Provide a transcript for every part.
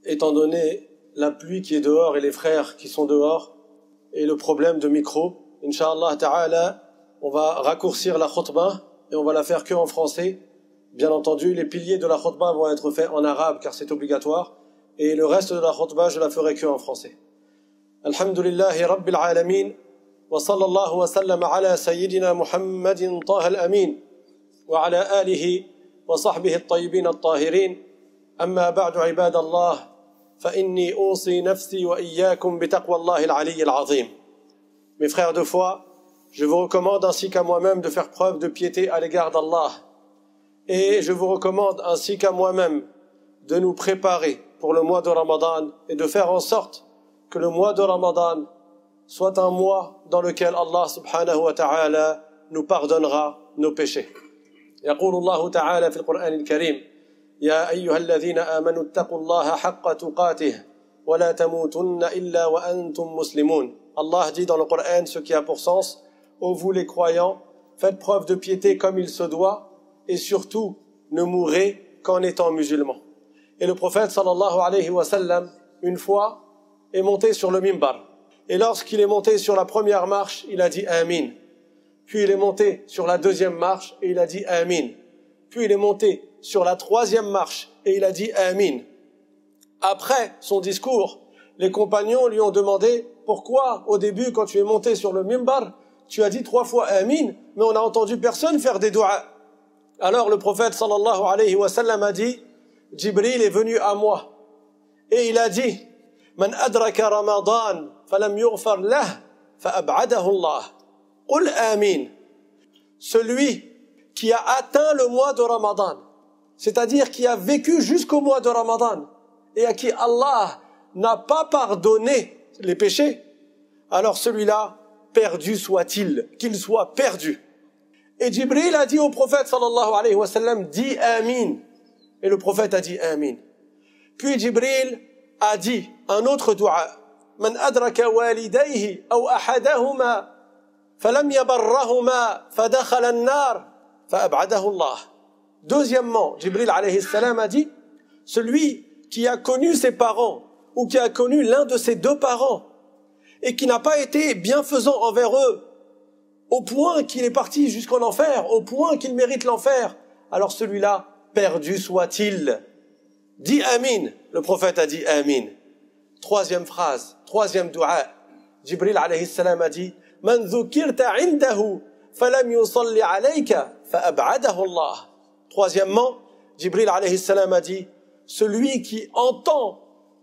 étant donné la pluie qui est dehors et les frères qui sont dehors et le problème de micro, Inch'Allah Ta'ala, on va raccourcir la khutbah et on va la faire que en français. Bien entendu, les piliers de la khutbah vont être faits en arabe car c'est obligatoire et le reste de la khutbah, je la ferai que en français. Alhamdulillahi Rabbil Alamin wa sallallahu wa sallam ala sayyidina Muhammadin Taha al-Amin wa ala alihi wa sahbihi at-tayyibin at-tahirin. Amma ba'du ibadallah fa inni usi nafsi wa iyyakum bi taqwallahi al-ali al-azim. Mes frères de foi, je vous recommande ainsi qu'à moi-même de faire preuve de piété à l'égard d'Allah. Et je vous recommande ainsi qu'à moi-même de nous préparer pour le mois de Ramadan et de faire en sorte que le mois de Ramadan soit un mois dans lequel Allah subhanahu wa ta'ala nous pardonnera nos péchés. يقول الله تعالى في القرآن الكريم يا أيها الذين آمنوا اتقوا الله حق تقاته ولا تموتن إلا وأنتم مسلمون. Allah dit dans le Coran ce qui a pour sens: ô vous les croyants, faites preuve de piété comme il se doit et surtout ne mourrez qu'en étant musulmans. Et le prophète sallallahu alayhi wa sallam une fois est monté sur le mimbar et lorsqu'il est monté sur la première marche il a dit Amin. Puis il est monté sur la deuxième marche et il a dit Amin. Puis il est monté sur la troisième marche et il a dit Amin. Après son discours, les compagnons lui ont demandé pourquoi au début quand tu es monté sur le mimbar tu as dit 3 fois Amin mais on n'a entendu personne faire des du'a. Alors le prophète sallallahu alayhi wa sallam a dit Jibril est venu à moi et il a dit Man adraka Ramadan falam yughfar lah fa ab'adahu Allah. Qul Amin. Celui qui a atteint le mois de Ramadan, c'est-à-dire qui a vécu jusqu'au mois de Ramadan et à qui Allah n'a pas pardonné les péchés, alors celui-là, perdu soit-il, qu'il soit perdu. Et Jibril a dit au prophète sallallahu alayhi wa sallam, dis Amin. Et le prophète a dit Amin. Puis Jibril a dit un autre dua, Man adraka walidayhi aw ahadahuma falam yabarrahuma fadakhala an-nar fa'ab'adahu Allah. Deuxièmement, Jibril alayhi salam a dit, celui qui a connu ses parents ou qui a connu l'un de ses 2 parents et qui n'a pas été bienfaisant envers eux au point qu'il est parti jusqu'en enfer, au point qu'il mérite l'enfer, alors celui-là, perdu soit-il. Dis Amin. Le prophète a dit Amin. Troisième phrase, troisième dua. Jibril alayhi salam a dit Man dhukirta indahu falam yusalli alayka fa'ab'adahu Allah. Troisièmement, Jibril alayhi salam a dit celui qui entend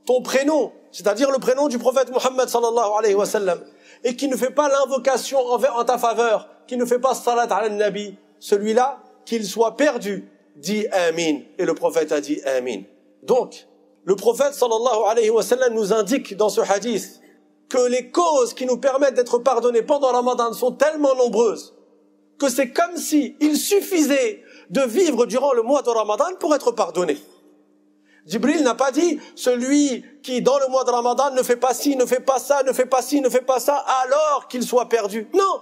ton prénom, c'est-à-dire le prénom du prophète Muhammad sallallahu alayhi wa sallam, et qui ne fait pas l'invocation en ta faveur, qui ne fait pas salat ala nabi, celui-là, qu'il soit perdu, dit Amin. Et le prophète a dit Amin. Donc, le prophète sallallahu alayhi wa sallam nous indique dans ce hadith que les causes qui nous permettent d'être pardonnés pendant Ramadan sont tellement nombreuses que c'est comme si il suffisait de vivre durant le mois de Ramadan pour être pardonné. Jibril n'a pas dit celui qui dans le mois de Ramadan ne fait pas ci, ne fait pas ça, ne fait pas ci, ne fait pas ça, alors qu'il soit perdu. Non,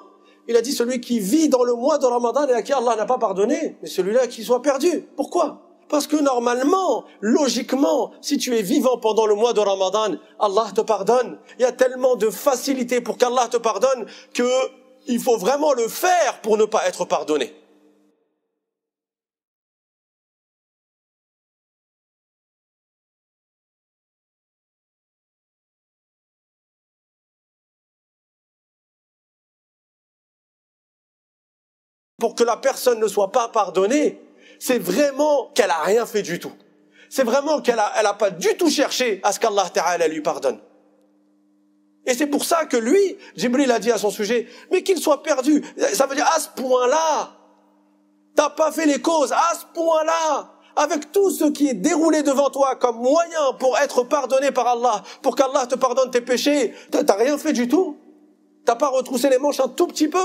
il a dit celui qui vit dans le mois de Ramadan et à qui Allah n'a pas pardonné, mais celui-là qui soit perdu. Pourquoi? Parce que normalement, logiquement, si tu es vivant pendant le mois de Ramadan, Allah te pardonne. Il y a tellement de facilité pour qu'Allah te pardonne que il faut vraiment le faire pour ne pas être pardonné. Pour que la personne ne soit pas pardonnée, c'est vraiment qu'elle a rien fait du tout. C'est vraiment qu'elle a pas du tout cherché à ce qu'Allah Ta'ala lui pardonne. Et c'est pour ça que lui, Jibril a dit à son sujet, mais qu'il soit perdu. Ça veut dire à ce point-là, t'as pas fait les causes, à ce point-là, avec tout ce qui est déroulé devant toi comme moyen pour être pardonné par Allah, pour qu'Allah te pardonne tes péchés, t'as rien fait du tout. T'as pas retroussé les manches un tout petit peu.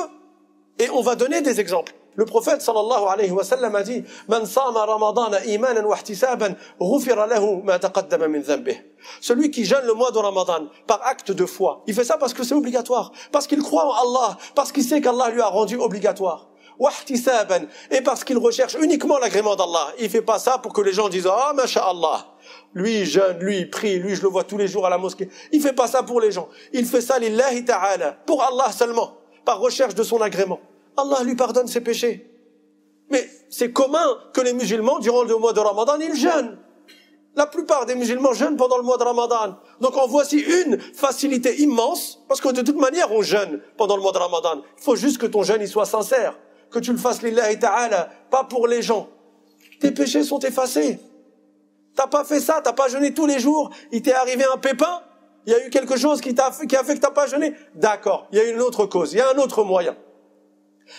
Et on va donner des exemples. Le prophète sallallahu alayhi wa sallam a dit Man sama ramadana imanan wa ihtisaban ghufira lahu ma taqaddama min dhanbih. Celui qui jeûne le mois de Ramadan par acte de foi, il fait ça parce que c'est obligatoire, parce qu'il croit en Allah, parce qu'il sait qu'Allah lui a rendu obligatoire. wahtisaban, et parce qu'il recherche uniquement l'agrément d'Allah. Il fait pas ça pour que les gens disent ah masha'Allah, lui il jeûne, lui il prie, lui je le vois tous les jours à la mosquée. Il fait pas ça pour les gens. Il fait ça lillahi ta'ala, pour Allah seulement, par recherche de son agrément. Allah lui pardonne ses péchés. Mais c'est commun que les musulmans durant le mois de Ramadan ils jeûnent. La plupart des musulmans jeûnent pendant le mois de Ramadan. Donc en voici une facilité immense, parce que de toute manière on jeûne pendant le mois de Ramadan. Il faut juste que ton jeûne il soit sincère, que tu le fasses lillahi ta'ala, pas pour les gens. Tes péchés sont effacés. T'as pas fait ça, t'as pas jeûné tous les jours, il t'est arrivé un pépin, il y a eu quelque chose qui a fait que t'as pas jeûné. D'accord, il y a une autre cause, il y a un autre moyen.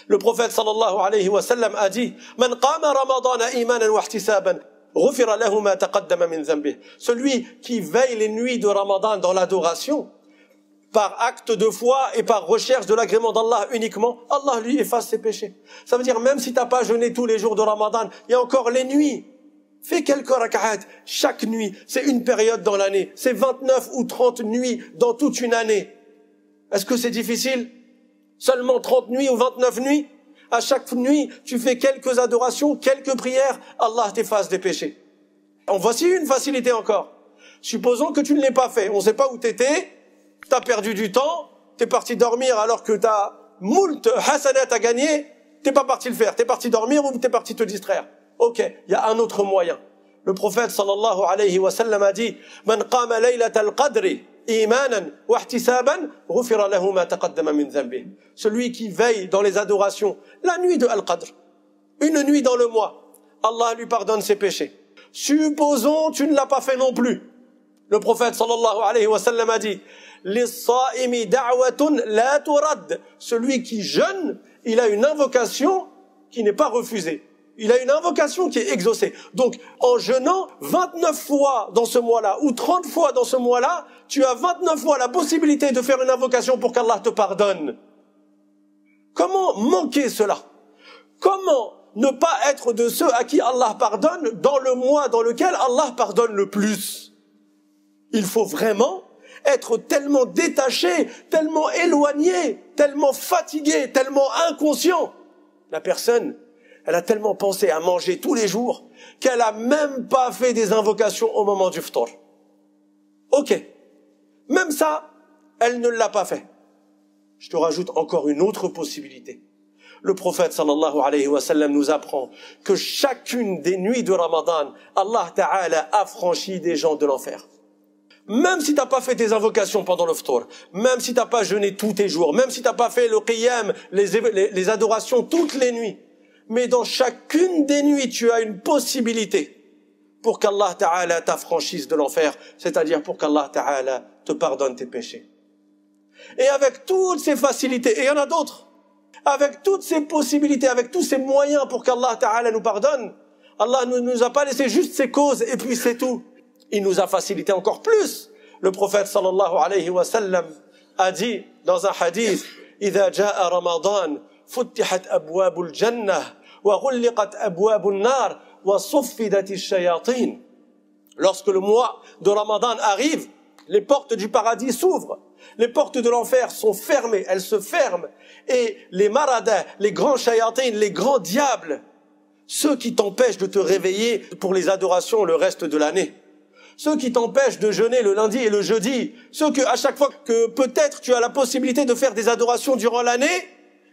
Le prophète sallallahu alayhi wa sallam a dit Man qama ramadana imanan wa ihtisaban ghufira lahu ma taqaddama min dhanbihi. Celui qui veille les nuits de Ramadan dans l'adoration par acte de foi et par recherche de l'agrément d'Allah uniquement, Allah lui efface ses péchés. Ça veut dire même si t'as pas jeûné tous les jours de Ramadan, il y a encore les nuits. Fais quelques rak'at chaque nuit, c'est une période dans l'année, c'est 29 ou 30 nuits dans toute une année. Est-ce que c'est difficile? Seulement 30 nuits ou 29 nuits? À chaque nuit, tu fais quelques adorations, quelques prières, Allah t'efface des péchés. En voici une facilité encore. Supposons que tu ne l'aies pas fait, on ne sait pas où t'étais, t'as perdu du temps, t'es parti dormir alors que t'as moult hasanat à gagner, t'es pas parti le faire, t'es parti dormir ou t'es parti te distraire. Ok, il y a un autre moyen. Le prophète sallallahu alayhi wa sallam a dit Man qama laylat al-qadri imanan wa ihtisaban ghufira lahu ma taqaddama min dhanbihi. Celui qui veille dans les adorations la nuit de Al-Qadr, une nuit dans le mois, Allah lui pardonne ses péchés. Supposons tu ne l'as pas fait non plus. Le prophète sallallahu alayhi wa sallam a dit Lis-sa'imi da'watun la turad. Celui qui jeûne, il a une invocation qui n'est pas refusée. Il a une invocation qui est exaucée. Donc, en jeûnant 29 fois dans ce mois-là, ou 30 fois dans ce mois-là, tu as 29 fois la possibilité de faire une invocation pour qu'Allah te pardonne. Comment manquer cela? Comment ne pas être de ceux à qui Allah pardonne dans le mois dans lequel Allah pardonne le plus? Il faut vraiment être tellement détaché, tellement éloigné, tellement fatigué, tellement inconscient. La personne, elle a tellement pensé à manger tous les jours qu'elle a même pas fait des invocations au moment du ftar. Ok. Même ça, elle ne l'a pas fait. Je te rajoute encore une autre possibilité. Le prophète sallallahu alayhi wa sallam nous apprend que chacune des nuits de Ramadan, Allah Ta'ala affranchit des gens de l'enfer. Même si t'as pas fait tes invocations pendant le ftar, même si t'as pas jeûné tous tes jours, même si t'as pas fait le qiyam, les adorations toutes les nuits, mais dans chacune des nuits, tu as une possibilité pour qu'Allah Ta'ala t'affranchisse de l'enfer, c'est-à-dire pour qu'Allah Ta'ala te pardonne tes péchés. Et avec toutes ces facilités, et il y en a d'autres, avec toutes ces possibilités, avec tous ces moyens pour qu'Allah Ta'ala nous pardonne, Allah ne nous a pas laissé juste ces causes et puis c'est tout. Il nous a facilité encore plus. Le prophète sallallahu alayhi wa sallam a dit dans un hadith إذا جاء رمضان فتحت أبواب الجنة وغلقت أبواب النار وصفدت الشياطين. Lorsque le mois de Ramadan arrive, les portes du paradis s'ouvrent, les portes de l'enfer sont fermées, elles se ferment, et les maradas, les grands shayatin, les grands diables, ceux qui t'empêchent de te réveiller pour les adorations le reste de l'année, ceux qui t'empêchent de jeûner le lundi et le jeudi, ceux que à chaque fois que peut-être tu as la possibilité de faire des adorations durant l'année,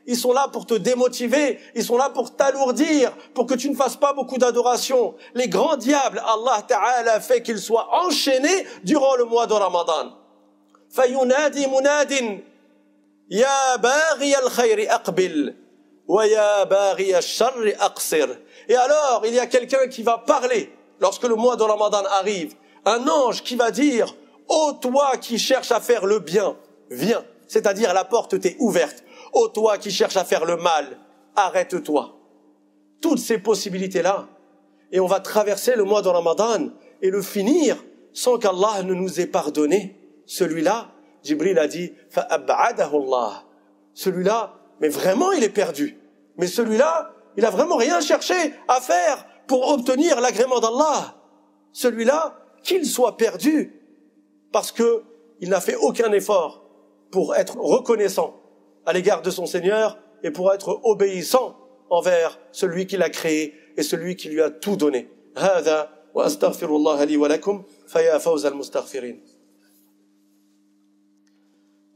ils sont là pour te démotiver, ils sont là pour t'alourdir, pour que tu ne fasses pas beaucoup d'adorations. Les grands diables, Allah Ta'ala fait qu'ils soient enchaînés durant le mois de Ramadan. فَيُنَادِي مُنَادٍ يَا بَاغِيَ الْخَيْرِ أَقْبِلْ وَيَا بَاغِيَ الشَّرِّ أَقْصِرْ. Et alors, il y a quelqu'un qui va parler lorsque le mois de Ramadan arrive. Un ange qui va dire « Ô toi qui cherches à faire le bien, viens ». C'est-à-dire la porte t'est ouverte. « Ô toi qui cherches à faire le mal, arrête-toi ». Toutes ces possibilités-là. Et on va traverser le mois de Ramadan et le finir sans qu'Allah ne nous ait pardonné. Celui-là, Jibril a dit « فَأَبْعَدَهُ اللَّهُ » Celui-là, mais vraiment il est perdu. Mais celui-là, il a vraiment rien cherché à faire pour obtenir l'agrément d'Allah. Celui-là, qu'il soit perdu, parce que il n'a fait aucun effort pour être reconnaissant à l'égard de son Seigneur et pour être obéissant envers celui qui l'a créé et celui qui lui a tout donné. هذا وأستغفر الله لي ولكم فيا فوز المستغفرين.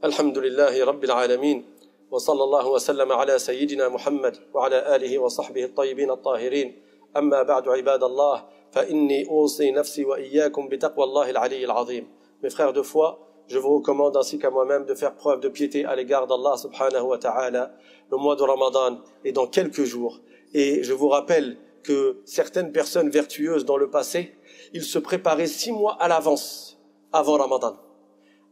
الحمد لله رب العالمين وصلى الله وسلم على سيدنا محمد وعلى آله وصحبه الطيبين الطاهرين. أما بعد عباد الله فإني أوصي نفسي وإياكم بتقوى الله العلي العظيم. Mes frères de foi, je vous recommande ainsi qu'à moi-même de faire preuve de piété à l'égard d'Allah subhanahu wa ta'ala. Le mois de Ramadan est dans quelques jours. Et je vous rappelle que certaines personnes vertueuses dans le passé, ils se préparaient 6 mois à l'avance, avant Ramadan.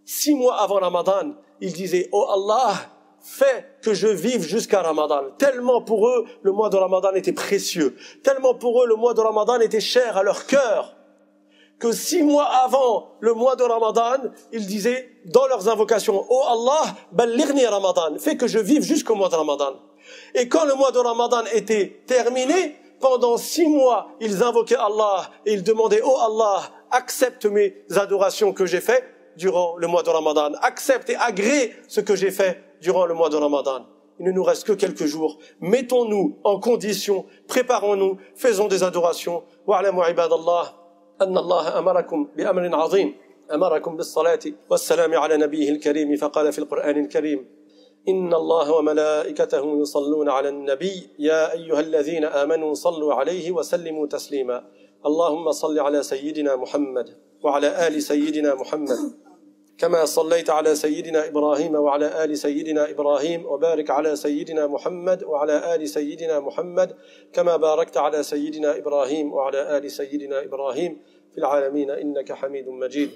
6 mois avant Ramadan, ils disaient « Oh Allah, fais que je vive jusqu'à Ramadan ». Tellement pour eux, le mois de Ramadan était précieux. Tellement pour eux, le mois de Ramadan était cher à leur cœur. Que 6 mois avant le mois de Ramadan, ils disaient dans leurs invocations « Oh Allah, ballighni Ramadan », fais que je vive jusqu'au mois de Ramadan. Et quand le mois de Ramadan était terminé, pendant 6 mois, ils invoquaient Allah et ils demandaient « Oh Allah, accepte mes adorations que j'ai faites durant le mois de Ramadan. Accepte et agrée ce que j'ai fait durant le mois de Ramadan. » Il ne nous reste que quelques jours. Mettons-nous en condition, préparons-nous, faisons des adorations. Wa'alamu ibadallah. أن الله أمركم بأمر عظيم أمركم بالصلاة والسلام على نبيه الكريم فقال في القرآن الكريم إن الله وملائكته يصلون على النبي يا أيها الذين آمنوا صلوا عليه وسلموا تسليما اللهم صل على سيدنا محمد وعلى آل سيدنا محمد كما صليت على سيدنا إبراهيم وعلى آل سيدنا إبراهيم وبارك على سيدنا محمد وعلى آل سيدنا محمد كما باركت على سيدنا إبراهيم وعلى آل سيدنا إبراهيم في العالمين إنك حميد مجيد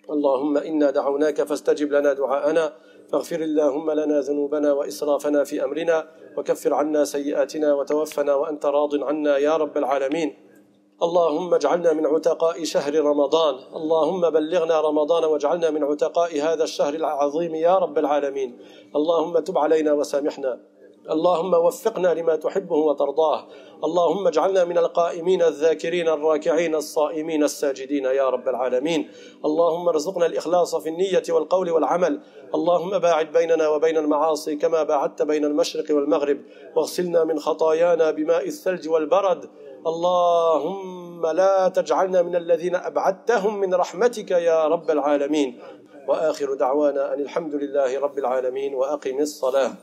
اللهم إنا دعوناك فاستجب لنا دعاءنا فاغفر اللهم لنا ذنوبنا وإسرافنا في أمرنا وكفر عنا سيئاتنا وتوفنا وأنت راض عنا يا رب العالمين اللهم اجعلنا من عتقاء شهر رمضان اللهم بلغنا رمضان واجعلنا من عتقاء هذا الشهر العظيم يا رب العالمين اللهم تب علينا وسامحنا اللهم وفقنا لما تحبه وترضاه اللهم اجعلنا من القائمين الذاكرين الراكعين الصائمين الساجدين يا رب العالمين اللهم ارزقنا الإخلاص في النية والقول والعمل اللهم باعد بيننا وبين المعاصي كما باعدت بين المشرق والمغرب واغسلنا من خطايانا بماء الثلج والبرد اللهم لا تجعلنا من الذين أبعدتهم من رحمتك يا رب العالمين وآخر دعوانا أن الحمد لله رب العالمين وأقم الصلاة